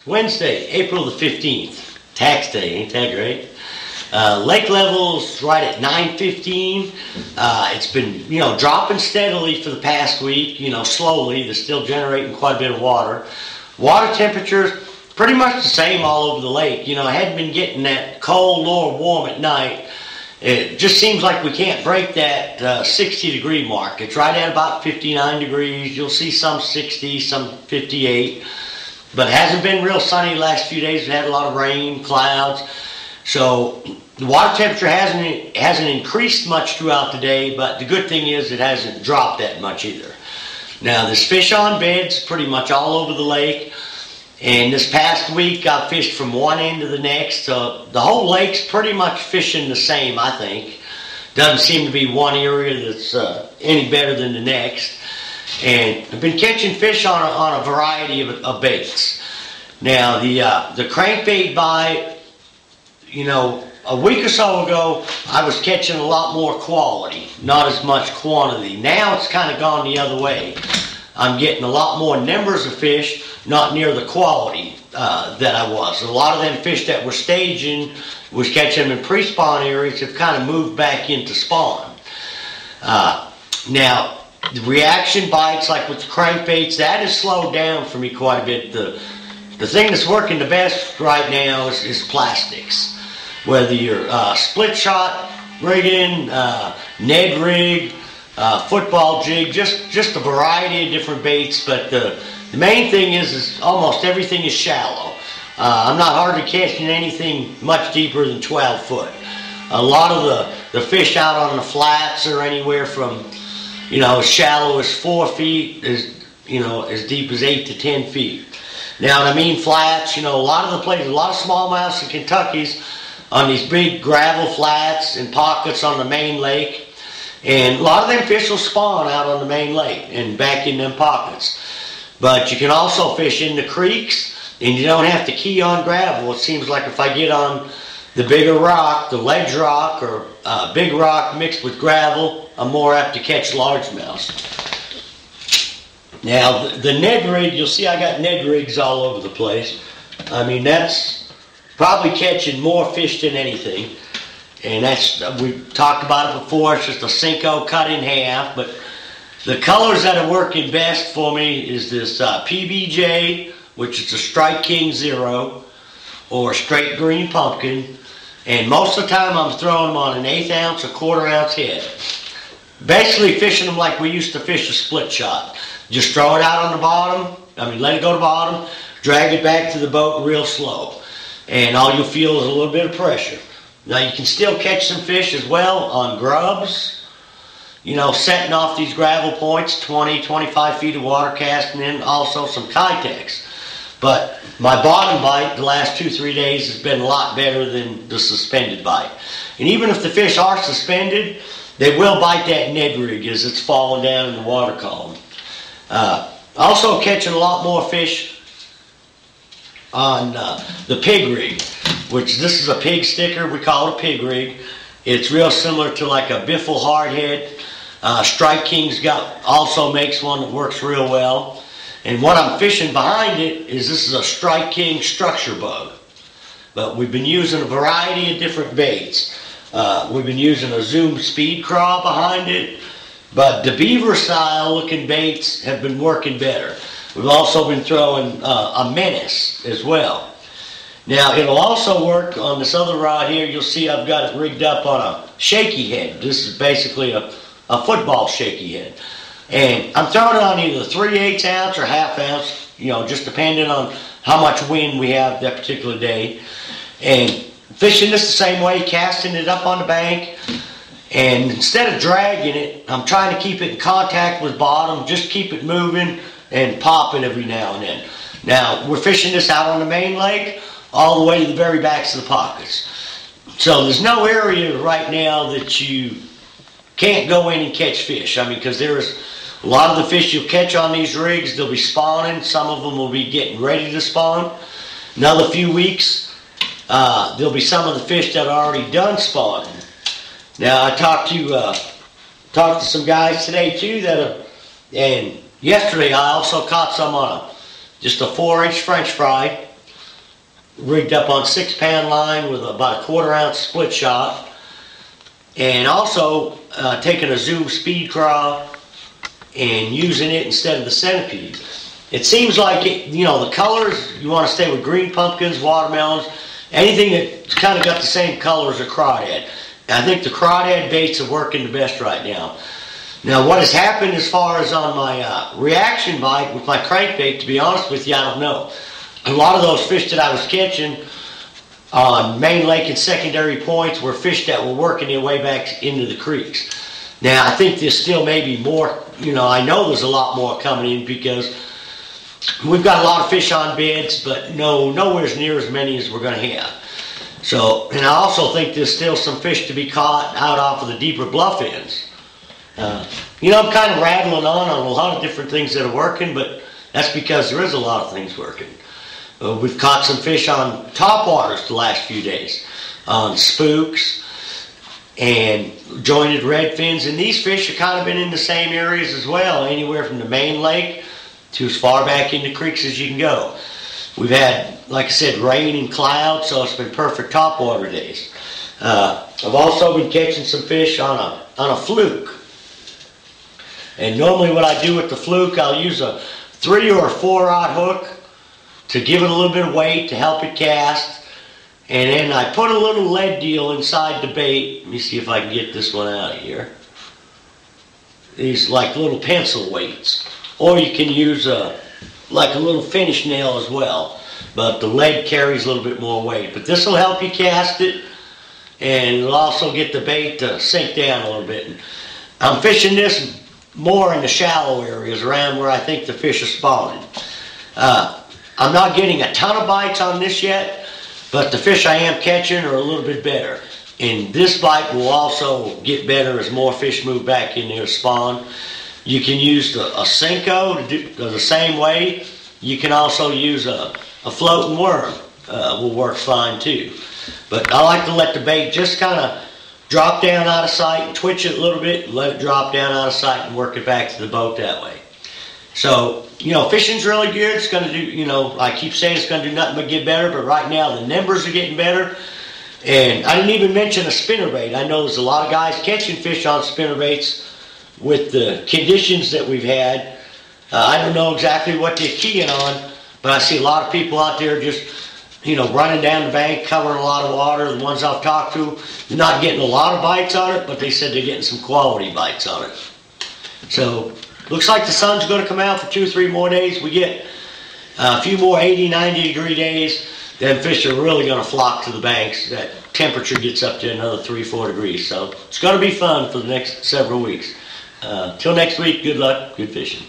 Wednesday, April the 15th, tax day, ain't that great? Lake level's right at 9:15. It's been, dropping steadily for the past week, slowly. They're still generating quite a bit of water. Water temperatures, pretty much the same all over the lake. I hadn't been getting that cold or warm at night. It just seems like we can't break that 60-degree mark. It's right at about 59 degrees. You'll see some 60, some 58. But it hasn't been real sunny the last few days. We've had a lot of rain, clouds. So the water temperature hasn't increased much throughout the day, but the good thing is it hasn't dropped that much either. Now, there's fish on beds pretty much all over the lake. And this past week, I fished from one end to the next. So the whole lake's pretty much fishing the same, I think. Doesn't seem to be one area that's any better than the next. And I've been catching fish on a variety of baits. Now, the crankbait bite, a week or so ago, I was catching a lot more quality, not as much quantity. Now it's kind of gone the other way. I'm getting a lot more numbers of fish, not near the quality that I was. A lot of them fish that were staging, was catching them in pre-spawn areas, have kind of moved back into spawn. Now, the reaction bites, like with the crankbaits, that has slowed down for me quite a bit. The thing that's working the best right now is plastics. Whether you're split shot rigging, Ned rig, football jig, just a variety of different baits. But the main thing is almost everything is shallow. I'm not hardly catching anything much deeper than 12 foot. A lot of the fish out on the flats are anywhere from, as shallow as 4 feet, as deep as 8 to 10 feet. Now, when I mean flats, a lot of the places, a lot of smallmouths in Kentucky's on these big gravel flats and pockets on the main lake. And a lot of them fish will spawn out on the main lake and back in them pockets. But you can also fish in the creeks, and you don't have to key on gravel. It seems like if I get on the bigger rock, the ledge rock, or big rock mixed with gravel, I'm more apt to catch largemouths. Now, the Ned rig, you'll see I got Ned rigs all over the place. I mean, that's probably catching more fish than anything. And we've talked about it before, it's just a Cinco cut in half. But the colors that are working best for me is this PBJ, which is a Strike King Zero, or straight green pumpkin. And most of the time I'm throwing them on an 1/8 ounce, a 1/4 ounce head. Basically fishing them like we used to fish a split shot. Just throw it out on the bottom, let it go to the bottom, drag it back to the boat real slow. And all you'll feel is a little bit of pressure. Now you can still catch some fish as well on grubs, setting off these gravel points, 20, 25 feet of water casting in, also some Kitex. But my bottom bite the last 2-3 days has been a lot better than the suspended bite. And even if the fish are suspended, they will bite that Ned rig as it's falling down in the water column. Also catching a lot more fish on the pig rig, which this is a pig sticker. We call it a pig rig. It's real similar to like a Biffle hardhead. Strike King's also makes one that works real well. And what I'm fishing behind it is this is a Strike King structure bug. But we've been using a variety of different baits. We've been using a Zoom speed craw behind it. But the beaver style looking baits have been working better. We've also been throwing a Menace as well. Now it'll also work on this other rod here. You'll see I've got it rigged up on a shaky head. This is basically a football shaky head. And I'm throwing it on either 3/8 ounce or 1/2 ounce, just depending on how much wind we have that particular day. And fishing this the same way, casting it up on the bank. And instead of dragging it, I'm trying to keep it in contact with bottom, just keep it moving and pop it every now and then. Now, we're fishing this out on the main lake, all the way to the very backs of the pockets. So there's no area right now that you can't go in and catch fish. Because there's a lot of the fish you'll catch on these rigs, they'll be spawning. Some of them will be getting ready to spawn. Another few weeks, there'll be some of the fish that are already done spawning. Now, I talked to some guys today too and yesterday I also caught some on just a 4-inch French fry. rigged up on 6-pound line with about a 1/4 ounce split shot, and also taking a Zoom speed craw and using it instead of the centipede. It seems like the colors, you want to stay with green pumpkins, watermelons, anything that's kind of got the same color as a crawdad. And I think the crawdad baits are working the best right now. Now, what has happened as far as on my reaction bite with my crankbait, to be honest with you, I don't know. A lot of those fish that I was catching on main lake and secondary points were fish that were working their way back into the creeks. Now, I think there's still maybe more, I know there's a lot more coming in because we've got a lot of fish on beds, but nowhere near as many as we're going to have. So, and I also think there's still some fish to be caught out off of the deeper bluff ends. I'm kind of rattling on a lot of different things that are working, but that's because there is a lot of things working. We've caught some fish on topwaters the last few days, on spooks and jointed redfins, and these fish have kind of been in the same areas as well, anywhere from the main lake to as far back into creeks as you can go. We've had, like I said, rain and clouds, so it's been perfect topwater days. I've also been catching some fish on a fluke. And normally what I do with the fluke, I'll use a 3 or a 4-rod hook to give it a little bit of weight to help it cast. And then I put a little lead deal inside the bait. Let me see if I can get this one out of here. These like little pencil weights. Or you can use like a little finish nail as well. But the lead carries a little bit more weight. But this will help you cast it. And it'll also get the bait to sink down a little bit. And I'm fishing this more in the shallow areas around where I think the fish are spawning. I'm not getting a ton of bites on this yet, but the fish I am catching are a little bit better. And this bite will also get better as more fish move back in there to spawn. You can use a Senko to do the same way. You can also use a floating worm. Will work fine too. But I like to let the bait just kind of drop down out of sight, twitch it a little bit, let it drop down out of sight and work it back to the boat that way. So, fishing's really good. It's going to do, I keep saying it's going to do nothing but get better, but right now the numbers are getting better. And I didn't even mention a spinnerbait. I know there's a lot of guys catching fish on spinnerbaits with the conditions that we've had. I don't know exactly what they're keying on, but I see a lot of people out there just running down the bank, covering a lot of water. The ones I've talked to, they're not getting a lot of bites on it, but they said they're getting some quality bites on it. So, looks like the sun's going to come out for 2 or 3 more days. We get a few more 80, 90 degree days, then fish are really going to flock to the banks. That temperature gets up to another 3 or 4 degrees. So, it's going to be fun for the next several weeks. Till next week, good luck, good fishing.